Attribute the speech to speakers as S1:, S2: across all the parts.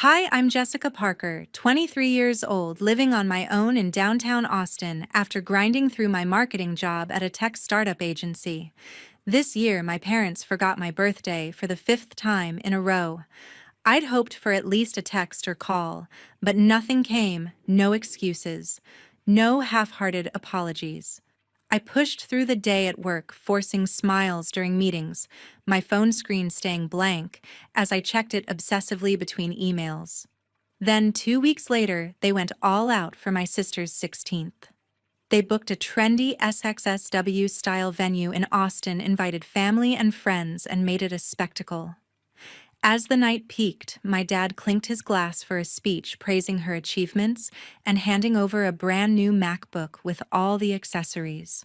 S1: Hi, I'm Jessica Parker, 23 years old, living on my own in downtown Austin after grinding through my marketing job at a tech startup agency. This year, my parents forgot my birthday for the fifth time in a row. I'd hoped for at least a text or call, but nothing came, no excuses, no half-hearted apologies. I pushed through the day at work, forcing smiles during meetings, my phone screen staying blank as I checked it obsessively between emails. Then, 2 weeks later, they went all out for my sister's 16th. They booked a trendy SXSW-style venue in Austin, invited family and friends, and made it a spectacle. As the night peaked, my dad clinked his glass for a speech praising her achievements and handing over a brand new MacBook with all the accessories.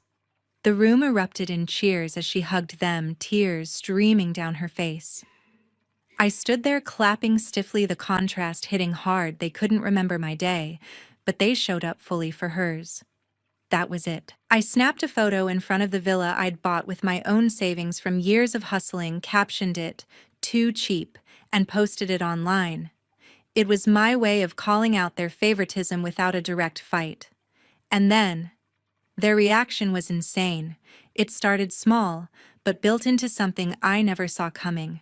S1: The room erupted in cheers as she hugged them, tears streaming down her face. I stood there clapping stiffly, the contrast hitting hard. They couldn't remember my day, but they showed up fully for hers. That was it. I snapped a photo in front of the villa I'd bought with my own savings from years of hustling, captioned it, "Too cheap," and posted it online. It was my way of calling out their favoritism without a direct fight. And then, their reaction was insane. It started small, but built into something I never saw coming.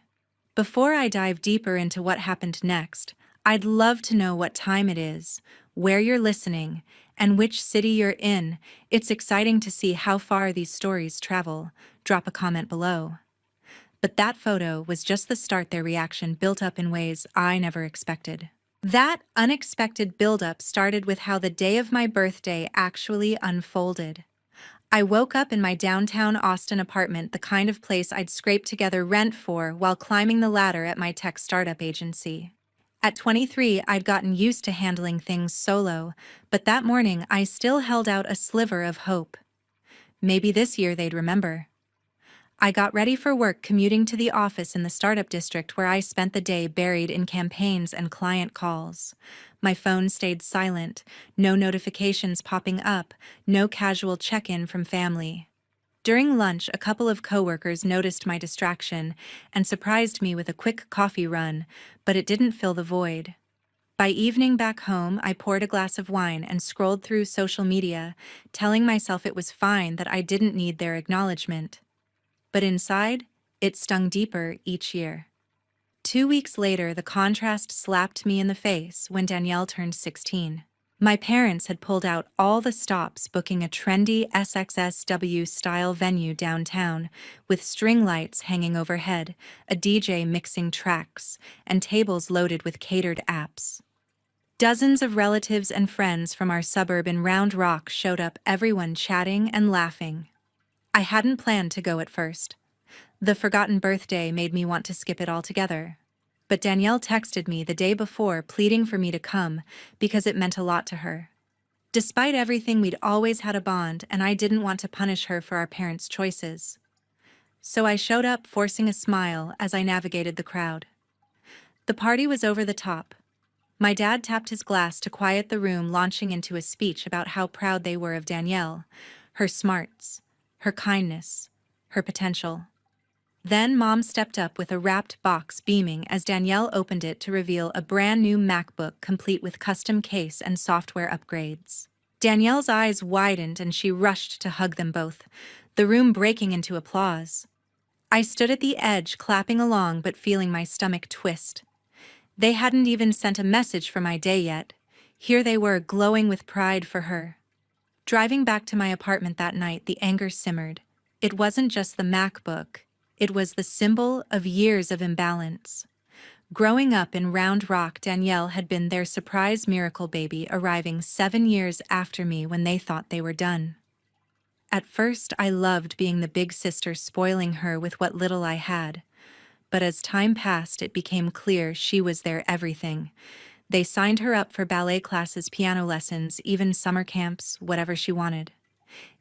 S1: Before I dive deeper into what happened next, I'd love to know what time it is, where you're listening, and which city you're in. It's exciting to see how far these stories travel. Drop a comment below. But that photo was just the start. Their reaction built up in ways I never expected. That unexpected buildup started with how the day of my birthday actually unfolded. I woke up in my downtown Austin apartment, the kind of place I'd scraped together rent for while climbing the ladder at my tech startup agency. At 23, I'd gotten used to handling things solo, but that morning I still held out a sliver of hope. Maybe this year they'd remember. I got ready for work, commuting to the office in the startup district where I spent the day buried in campaigns and client calls. My phone stayed silent, no notifications popping up, no casual check-in from family. During lunch, a couple of coworkers noticed my distraction and surprised me with a quick coffee run, but it didn't fill the void. By evening back home, I poured a glass of wine and scrolled through social media, telling myself it was fine, that I didn't need their acknowledgement. But inside, it stung deeper each year. 2 weeks later, the contrast slapped me in the face when Danielle turned 16. My parents had pulled out all the stops, booking a trendy SXSW-style venue downtown, with string lights hanging overhead, a DJ mixing tracks, and tables loaded with catered apps. Dozens of relatives and friends from our suburb in Round Rock showed up, everyone chatting and laughing. I hadn't planned to go at first. The forgotten birthday made me want to skip it altogether. But Danielle texted me the day before, pleading for me to come because it meant a lot to her. Despite everything, we'd always had a bond, and I didn't want to punish her for our parents' choices. So I showed up, forcing a smile as I navigated the crowd. The party was over the top. My dad tapped his glass to quiet the room, launching into a speech about how proud they were of Danielle, her smarts, her kindness, her potential. Then Mom stepped up with a wrapped box, beaming as Danielle opened it to reveal a brand new MacBook complete with custom case and software upgrades. Danielle's eyes widened and she rushed to hug them both, the room breaking into applause. I stood at the edge, clapping along but feeling my stomach twist. They hadn't even sent a message for my day yet. Here they were, glowing with pride for her. Driving back to my apartment that night, the anger simmered. It wasn't just the MacBook. It was the symbol of years of imbalance. Growing up in Round Rock, Danielle had been their surprise miracle baby, arriving 7 years after me when they thought they were done. At first, I loved being the big sister, spoiling her with what little I had. But as time passed, it became clear she was their everything. They signed her up for ballet classes, piano lessons, even summer camps, whatever she wanted.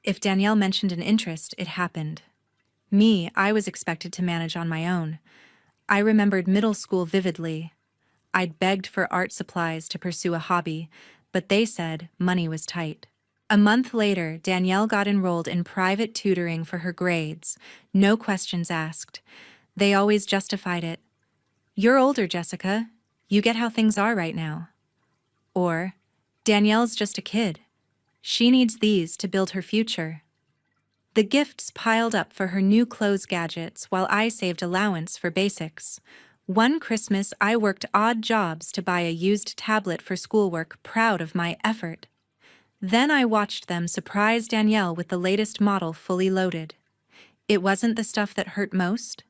S1: If Danielle mentioned an interest, it happened. Me, I was expected to manage on my own. I remembered middle school vividly. I'd begged for art supplies to pursue a hobby, but they said money was tight. A month later, Danielle got enrolled in private tutoring for her grades, no questions asked. They always justified it. "You're older, Jessica. You get how things are right now. Or, Danielle's just a kid. She needs these to build her future. The gifts piled up for her new clothes gadgets while I saved allowance for basics. One Christmas, I worked odd jobs to buy a used tablet for schoolwork, proud of my effort. Then I watched them surprise Danielle with the latest model fully loaded. It wasn't the stuff that hurt most.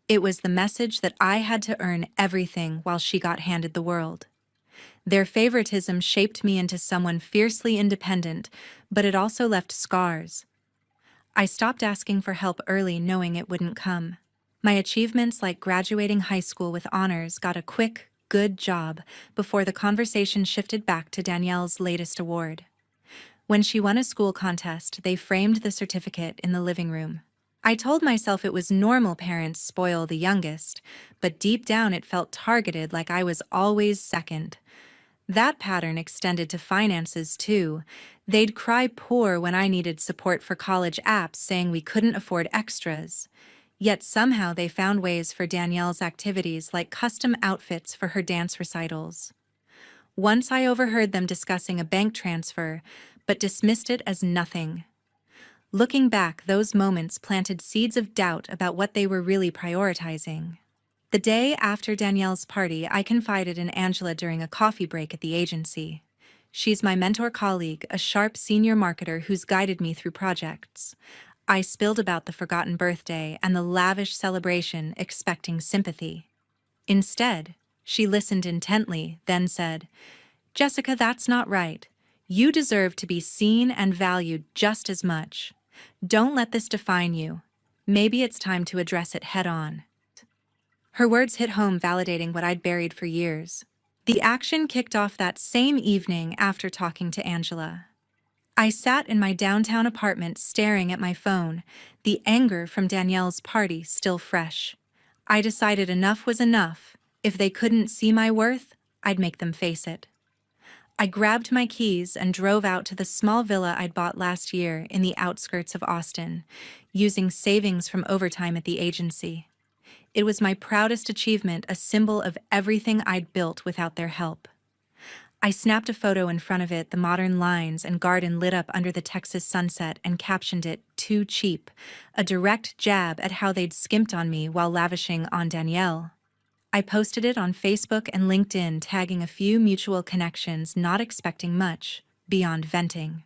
S1: It was the message that I had to earn everything while she got handed the world. Their favoritism shaped me into someone fiercely independent, but it also left scars. I stopped asking for help early, knowing it wouldn't come. My achievements, like graduating high school with honors, got a quick, good job before the conversation shifted back to Danielle's latest award. When she won a school contest, they framed the certificate in the living room. I told myself it was normal parents spoil the youngest, but deep down it felt targeted, like I was always second. That pattern extended to finances, too. They'd cry poor when I needed support for college apps, saying we couldn't afford extras. Yet somehow they found ways for Danielle's activities, like custom outfits for her dance recitals. Once I overheard them discussing a bank transfer, but dismissed it as nothing. Looking back, those moments planted seeds of doubt about what they were really prioritizing. The day after Danielle's party, I confided in Angela during a coffee break at the agency. She's my mentor colleague, a sharp senior marketer who's guided me through projects. I spilled about the forgotten birthday and the lavish celebration, expecting sympathy. Instead, she listened intently, then said, "Jessica, that's not right. You deserve to be seen and valued just as much. Don't let this define you. Maybe it's time to address it head-on." Her words hit home, validating what I'd buried for years. The action kicked off that same evening after talking to Angela. I sat in my downtown apartment staring at my phone, the anger from Danielle's party still fresh. I decided enough was enough. If they couldn't see my worth, I'd make them face it. I grabbed my keys and drove out to the small villa I'd bought last year in the outskirts of Austin, using savings from overtime at the agency. It was my proudest achievement, a symbol of everything I'd built without their help. I snapped a photo in front of it, the modern lines and garden lit up under the Texas sunset, and captioned it, "Too cheap," a direct jab at how they'd skimped on me while lavishing on Danielle. I posted it on Facebook and LinkedIn, tagging a few mutual connections, not expecting much, beyond venting.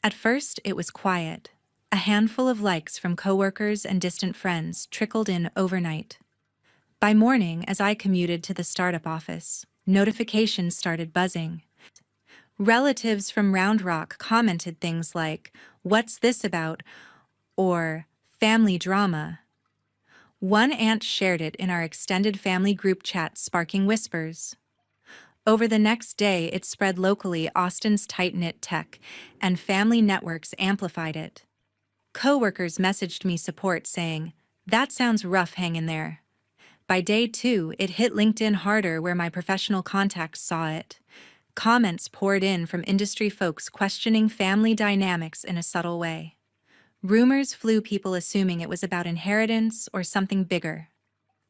S1: At first, it was quiet. A handful of likes from coworkers and distant friends trickled in overnight. By morning, as I commuted to the startup office, notifications started buzzing. Relatives from Round Rock commented things like, "What's this about?" or "Family drama." One aunt shared it in our extended family group chat, sparking whispers. Over the next day, it spread locally. Austin's tight-knit tech and family networks amplified it. Coworkers messaged me support, saying, "That sounds rough, hang in there." By day 2, it hit LinkedIn harder, where my professional contacts saw it. Comments poured in from industry folks questioning family dynamics in a subtle way. Rumors flew, people assuming it was about inheritance or something bigger.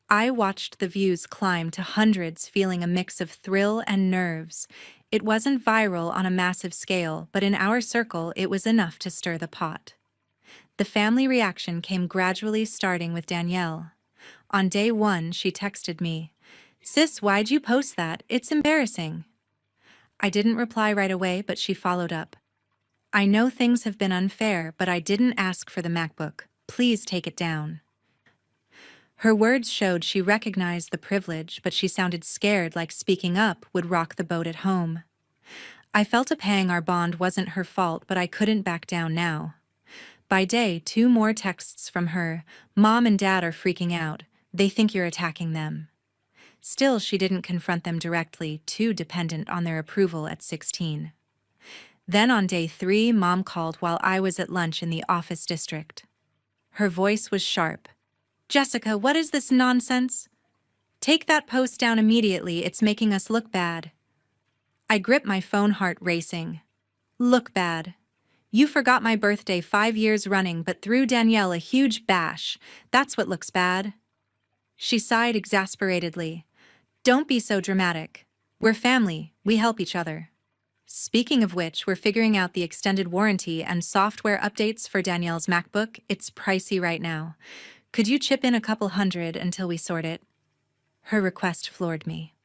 S1: I watched the views climb to hundreds, feeling a mix of thrill and nerves. It wasn't viral on a massive scale, but in our circle, it was enough to stir the pot. The family reaction came gradually, starting with Danielle. On day 1, she texted me, "Sis, why'd you post that? It's embarrassing." I didn't reply right away, but she followed up. "I know things have been unfair, but I didn't ask for the MacBook. Please take it down." Her words showed she recognized the privilege, but she sounded scared, like speaking up would rock the boat at home. I felt a pang. Our bond wasn't her fault, but I couldn't back down now. By day 2, more texts from her. "Mom and Dad are freaking out. They think you're attacking them." Still, she didn't confront them directly, too dependent on their approval at 16. Then on day 3, Mom called while I was at lunch in the office district. Her voice was sharp. "Jessica, what is this nonsense? Take that post down immediately. It's making us look bad." I gripped my phone, heart racing. Look bad. You forgot my birthday 5 years running, but threw Danielle a huge bash. That's what looks bad. She sighed exasperatedly. Don't be so dramatic. We're family, we help each other. Speaking of which, we're figuring out the extended warranty and software updates for Danielle's MacBook. It's pricey right now. Could you chip in a couple hundred until we sort it? Her request floored me.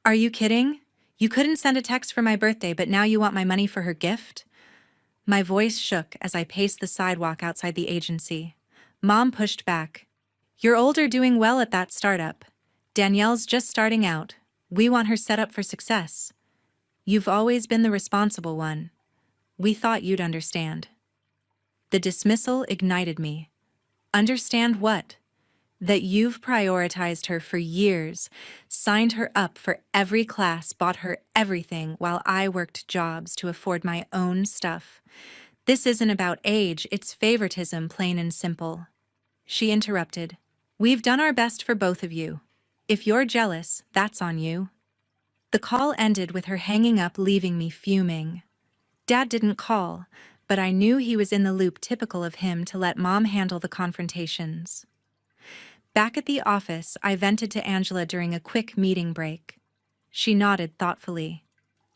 S1: Are you kidding? You couldn't send a text for my birthday, but now you want my money for her gift? My voice shook as I paced the sidewalk outside the agency. Mom pushed back. You're older, doing well at that startup. Danielle's just starting out. We want her set up for success. You've always been the responsible one. We thought you'd understand. The dismissal ignited me. Understand what? That you've prioritized her for years, signed her up for every class, bought her everything while I worked jobs to afford my own stuff. This isn't about age, it's favoritism, plain and simple. She interrupted. We've done our best for both of you. If you're jealous, that's on you. The call ended with her hanging up, leaving me fuming. Dad didn't call, but I knew he was in the loop, typical of him to let Mom handle the confrontations. Back at the office, I vented to Angela during a quick meeting break. She nodded thoughtfully.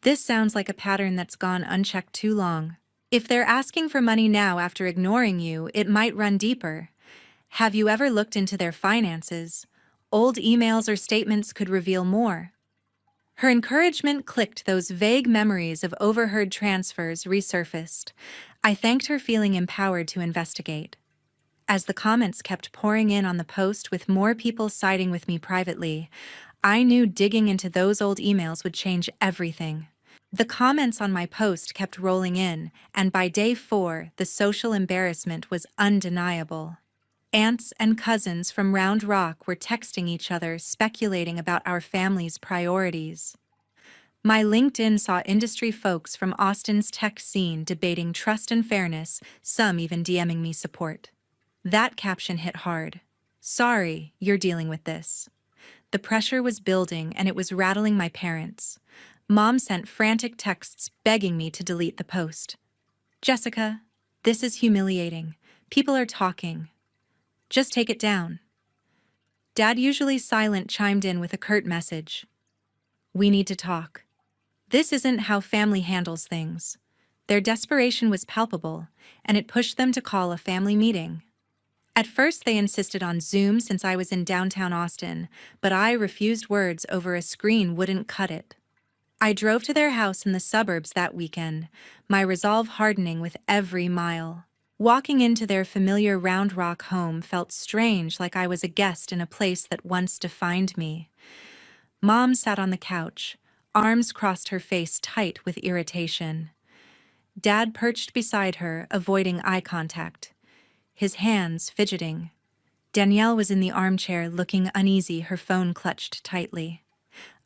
S1: This sounds like a pattern that's gone unchecked too long. If they're asking for money now after ignoring you, it might run deeper. Have you ever looked into their finances? Old emails or statements could reveal more. Her encouragement clicked. Those vague memories of overheard transfers resurfaced. I thanked her, feeling empowered to investigate. As the comments kept pouring in on the post, with more people siding with me privately, I knew digging into those old emails would change everything. The comments on my post kept rolling in, and by day 4, the social embarrassment was undeniable. Aunts and cousins from Round Rock were texting each other, speculating about our family's priorities. My LinkedIn saw industry folks from Austin's tech scene debating trust and fairness, some even DMing me support. That caption hit hard. Sorry, you're dealing with this. The pressure was building, and it was rattling my parents. Mom sent frantic texts begging me to delete the post. Jessica, this is humiliating. People are talking. Just take it down. Dad, usually silent, chimed in with a curt message. We need to talk. This isn't how family handles things. Their desperation was palpable, and it pushed them to call a family meeting. At first, they insisted on Zoom since I was in downtown Austin, but I refused. Words over a screen wouldn't cut it. I drove to their house in the suburbs that weekend, my resolve hardening with every mile. Walking into their familiar Round Rock home felt strange, like I was a guest in a place that once defined me. Mom sat on the couch, arms crossed, her face tight with irritation. Dad perched beside her, avoiding eye contact, his hands fidgeting. Danielle was in the armchair, looking uneasy, her phone clutched tightly.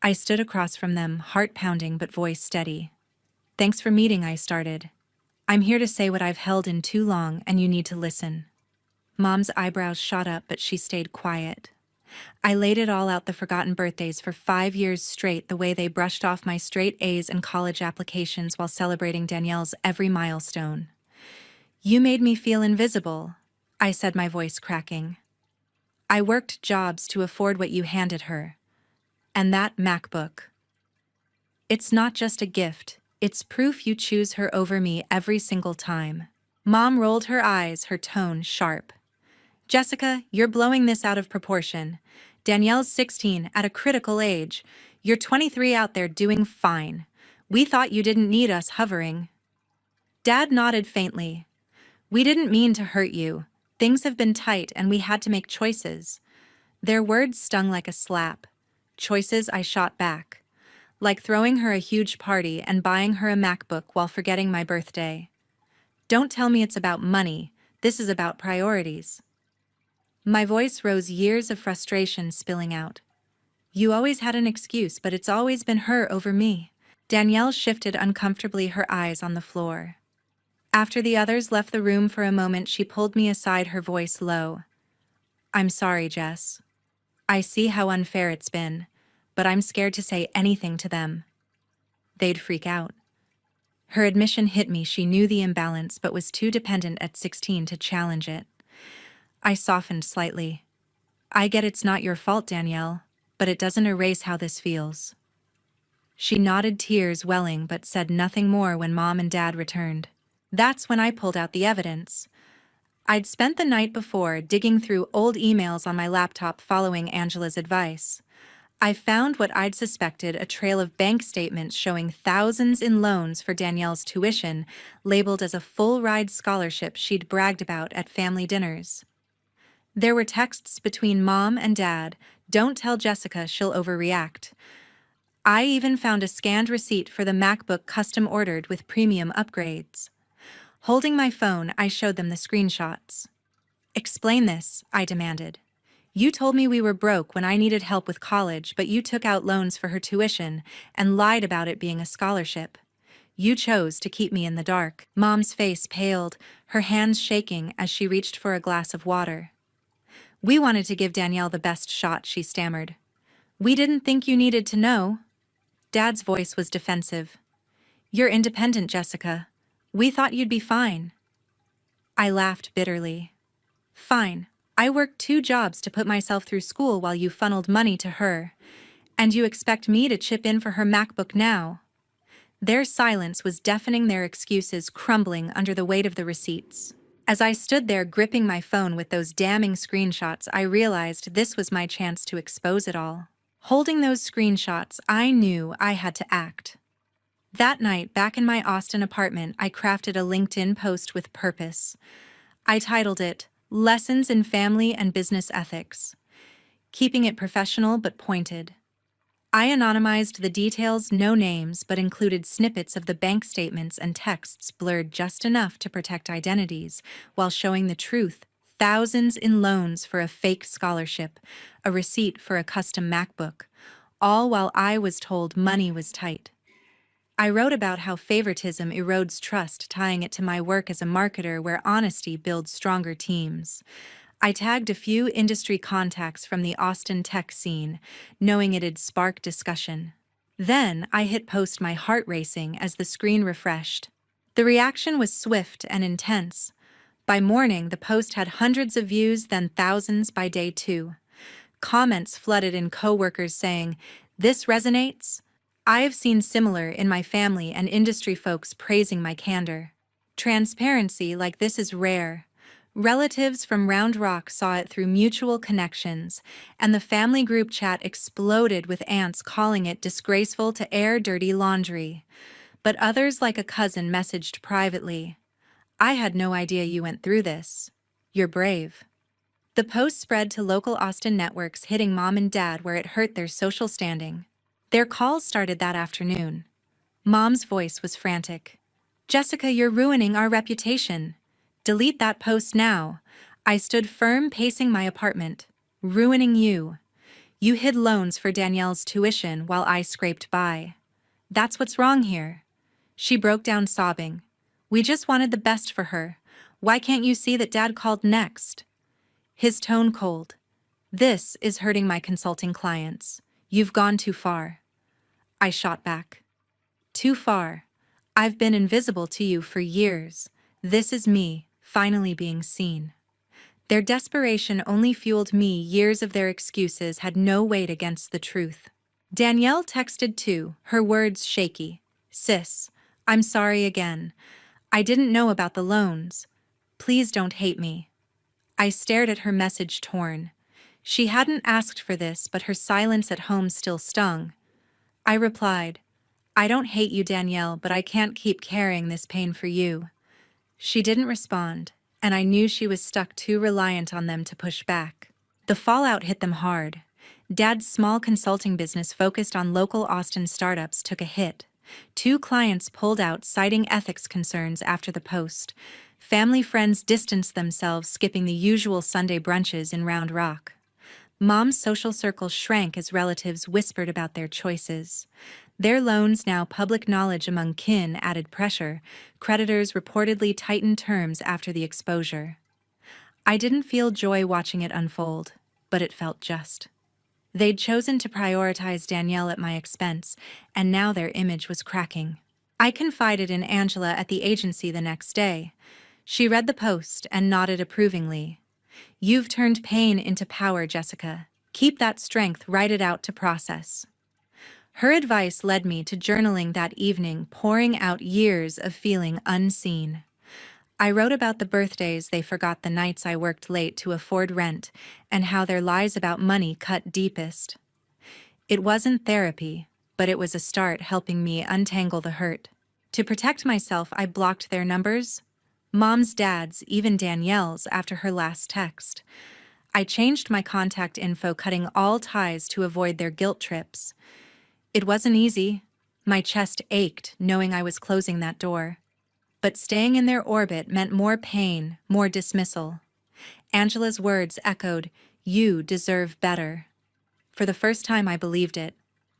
S1: I stood across from them, heart pounding but voice steady. Thanks for meeting, I started. I'm here to say what I've held in too long, and you need to listen. Mom's eyebrows shot up, but she stayed quiet. I laid it all out: the forgotten birthdays for 5 years straight, the way they brushed off my straight A's and college applications while celebrating Danielle's every milestone. You made me feel invisible, I said, my voice cracking. I worked jobs to afford what you handed her. And that MacBook. It's not just a gift, it's proof you choose her over me every single time. Mom rolled her eyes, her tone sharp. Jessica, you're blowing this out of proportion. Danielle's 16, at a critical age. You're 23, out there doing fine. We thought you didn't need us hovering. Dad nodded faintly. We didn't mean to hurt you. Things have been tight and we had to make choices. Their words stung like a slap. Choices, I shot back. Like throwing her a huge party and buying her a MacBook while forgetting my birthday. Don't tell me it's about money. This is about priorities. My voice rose, years of frustration spilling out. You always had an excuse, but it's always been her over me. Danielle shifted uncomfortably, her eyes on the floor. After the others left the room for a moment, she pulled me aside, her voice low. I'm sorry, Jess. I see how unfair it's been, but I'm scared to say anything to them. They'd freak out. Her admission hit me. She knew the imbalance, but was too dependent at 16 to challenge it. I softened slightly. I get it's not your fault, Danielle. but it doesn't erase how this feels." She nodded, tears welling, but said nothing more when Mom and Dad returned. That's when I pulled out the evidence. I'd spent the night before digging through old emails on my laptop following Angela's advice. I found what I'd suspected, a trail of bank statements showing thousands in loans for Danielle's tuition, labeled as a full-ride scholarship she'd bragged about at family dinners. There were texts between Mom and Dad, "Don't tell Jessica, she'll overreact." I even found a scanned receipt for the MacBook custom-ordered with premium upgrades. Holding my phone, I showed them the screenshots. "Explain this," I demanded. "You told me we were broke when I needed help with college, but you took out loans for her tuition and lied about it being a scholarship. You chose to keep me in the dark." Mom's face paled, her hands shaking as she reached for a glass of water. "We wanted to give Danielle the best shot," she stammered. "We didn't think you needed to know." Dad's voice was defensive. "You're independent, Jessica. We thought you'd be fine." I laughed bitterly. "Fine. I worked 2 jobs to put myself through school while you funneled money to her. And you expect me to chip in for her MacBook now?" Their silence was deafening, their excuses crumbling under the weight of the receipts. As I stood there gripping my phone with those damning screenshots, I realized this was my chance to expose it all. Holding those screenshots, I knew I had to act. That night, back in my Austin apartment, I crafted a LinkedIn post with purpose. I titled it, "Lessons in Family and Business Ethics," keeping it professional but pointed. I anonymized the details, no names, but included snippets of the bank statements and texts blurred just enough to protect identities, while showing the truth: thousands in loans for a fake scholarship, a receipt for a custom MacBook, all while I was told money was tight. I wrote about how favoritism erodes trust, tying it to my work as a marketer where honesty builds stronger teams. I tagged a few industry contacts from the Austin tech scene, knowing it'd spark discussion. Then I hit post, my heart racing as the screen refreshed. The reaction was swift and intense. By morning, the post had hundreds of views, then thousands by day 2. Comments flooded in, coworkers saying, "This resonates?" I have seen similar in my family, and industry folks praising my candor. Transparency like this is rare. Relatives from Round Rock saw it through mutual connections, and the family group chat exploded with aunts calling it disgraceful to air dirty laundry. But others, like a cousin, messaged privately, "I had no idea you went through this. You're brave." The post spread to local Austin networks, hitting Mom and Dad where it hurt their social standing. Their calls started that afternoon. Mom's voice was frantic. "Jessica, you're ruining our reputation. Delete that post now." I stood firm, pacing my apartment. "Ruining you. You hid loans for Danielle's tuition while I scraped by. That's what's wrong here." She broke down sobbing. "We just wanted the best for her. Why can't you see that Dad called next?" His tone cold. "This is hurting my consulting clients. You've gone too far." I shot back. "Too far? I've been invisible to you for years. This is me finally being seen." Their desperation only fueled me. Years of their excuses had no weight against the truth. Danielle texted too, her words shaky. "Sis, I'm sorry again. I didn't know about the loans. Please don't hate me." I stared at her message, torn. She hadn't asked for this, but her silence at home still stung. I replied, "I don't hate you, Danielle, but I can't keep carrying this pain for you." She didn't respond, and I knew she was stuck, too reliant on them to push back. The fallout hit them hard. Dad's small consulting business focused on local Austin startups took a hit. 2 clients pulled out, citing ethics concerns after the post. Family friends distanced themselves, skipping the usual Sunday brunches in Round Rock. Mom's social circle shrank as relatives whispered about their choices. Their loans, now public knowledge among kin, added pressure. Creditors reportedly tightened terms after the exposure. I didn't feel joy watching it unfold, but it felt just. They'd chosen to prioritize Danielle at my expense, and now their image was cracking. I confided in Angela at the agency the next day. She read the post and nodded approvingly. "You've turned pain into power, Jessica. Keep that strength, write it out to process. Her advice led me to journaling that evening, pouring out years of feeling unseen. I wrote about the birthdays they forgot, the nights I worked late to afford rent, and how their lies about money cut deepest. It wasn't therapy, but it was a start helping me untangle the hurt. To protect myself, I blocked their numbers, Mom's, Dad's, even Danielle's after her last text. I changed my contact info, cutting all ties to avoid their guilt trips. It wasn't easy. My chest ached knowing I was closing that door. But staying in their orbit meant more pain, more dismissal. Angela's words echoed, "You deserve better." For the first time, I believed it.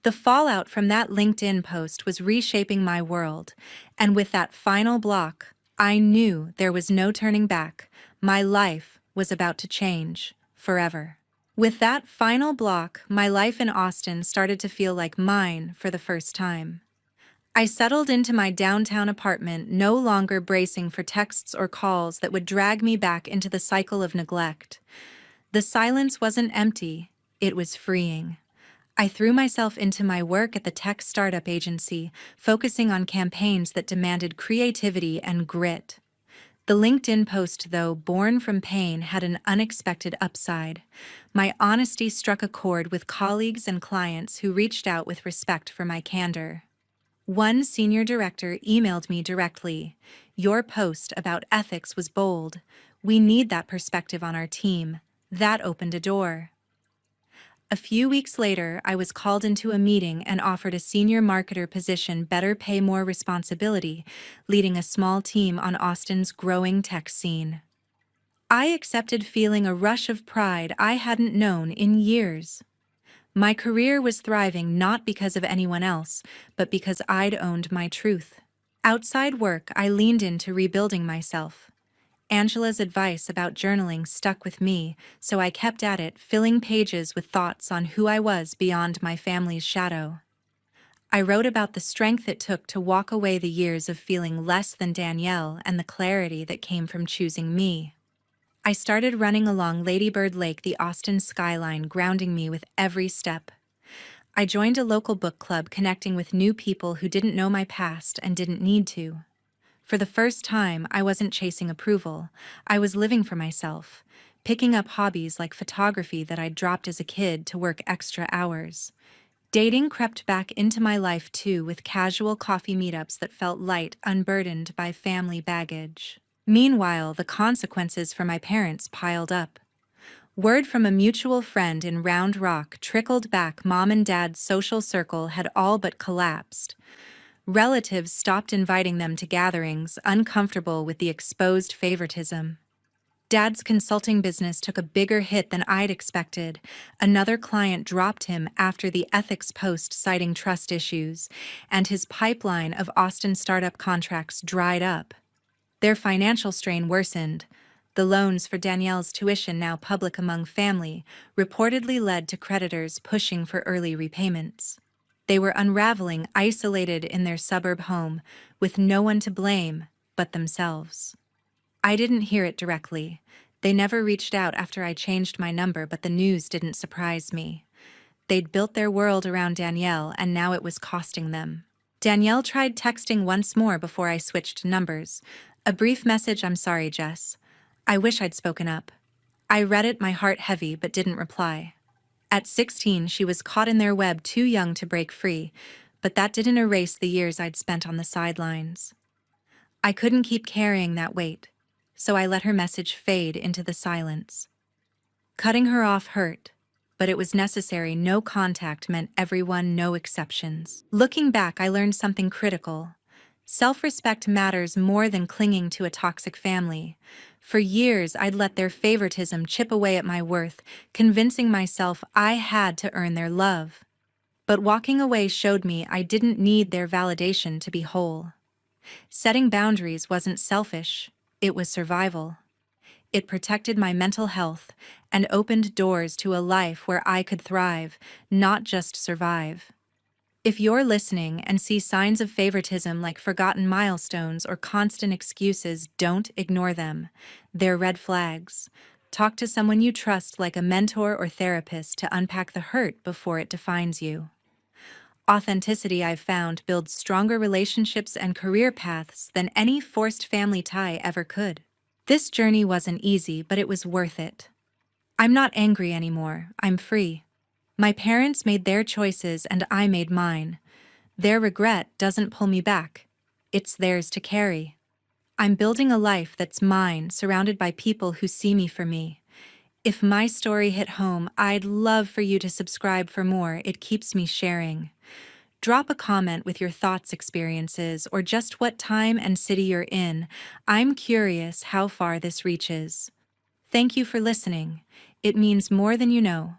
S1: The fallout from that LinkedIn post was reshaping my world, and with that final block, I knew there was no turning back. My life was about to change, forever. With that final block, my life in Austin started to feel like mine for the first time. I settled into my downtown apartment, no longer bracing for texts or calls that would drag me back into the cycle of neglect. The silence wasn't empty, it was freeing. I threw myself into my work at the tech startup agency, focusing on campaigns that demanded creativity and grit. The LinkedIn post, though born from pain, had an unexpected upside. My honesty struck a chord with colleagues and clients who reached out with respect for my candor. One senior director emailed me directly. "Your post about ethics was bold. We need that perspective on our team." That opened a door. A few weeks later, I was called into a meeting and offered a senior marketer position, better pay, more responsibility, leading a small team on Austin's growing tech scene. I accepted, feeling a rush of pride I hadn't known in years. My career was thriving not because of anyone else, but because I'd owned my truth. Outside work, I leaned into rebuilding myself. Angela's advice about journaling stuck with me, so I kept at it, filling pages with thoughts on who I was beyond my family's shadow. I wrote about the strength it took to walk away, the years of feeling less than Danielle, and the clarity that came from choosing me. I started running along Lady Bird Lake, the Austin skyline, grounding me with every step. I joined a local book club, connecting with new people who didn't know my past and didn't need to. For the first time, I wasn't chasing approval. I was living for myself, picking up hobbies like photography that I'd dropped as a kid to work extra hours. Dating crept back into my life too, with casual coffee meetups that felt light, unburdened by family baggage. Meanwhile, the consequences for my parents piled up. Word from a mutual friend in Round Rock trickled back. Mom and Dad's social circle had all but collapsed. Relatives stopped inviting them to gatherings, uncomfortable with the exposed favoritism. Dad's consulting business took a bigger hit than I'd expected. Another client dropped him after the ethics post citing trust issues, and his pipeline of Austin startup contracts dried up. Their financial strain worsened. The loans for Danielle's tuition, now public among family, reportedly led to creditors pushing for early repayments. They were unraveling, isolated in their suburb home, with no one to blame but themselves. I didn't hear it directly. They never reached out after I changed my number, but the news didn't surprise me. They'd built their world around Danielle, and now it was costing them. Danielle tried texting once more before I switched numbers. A brief message, "I'm sorry, Jess. I wish I'd spoken up." I read it, my heart heavy, but didn't reply. At 16, she was caught in their web, too young to break free, but that didn't erase the years I'd spent on the sidelines. I couldn't keep carrying that weight, so I let her message fade into the silence. Cutting her off hurt, but it was necessary. No contact meant everyone, no exceptions. Looking back, I learned something critical. Self-respect matters more than clinging to a toxic family. For years, I'd let their favoritism chip away at my worth, convincing myself I had to earn their love. But walking away showed me I didn't need their validation to be whole. Setting boundaries wasn't selfish, it was survival. It protected my mental health and opened doors to a life where I could thrive, not just survive. If you're listening and see signs of favoritism like forgotten milestones or constant excuses, don't ignore them. They're red flags. Talk to someone you trust, like a mentor or therapist, to unpack the hurt before it defines you. Authenticity, I've found, builds stronger relationships and career paths than any forced family tie ever could. This journey wasn't easy, but it was worth it. I'm not angry anymore, I'm free. My parents made their choices and I made mine. Their regret doesn't pull me back. It's theirs to carry. I'm building a life that's mine, surrounded by people who see me for me. If my story hit home, I'd love for you to subscribe for more. It keeps me sharing. Drop a comment with your thoughts, experiences, or just what time and city you're in. I'm curious how far this reaches. Thank you for listening. It means more than you know.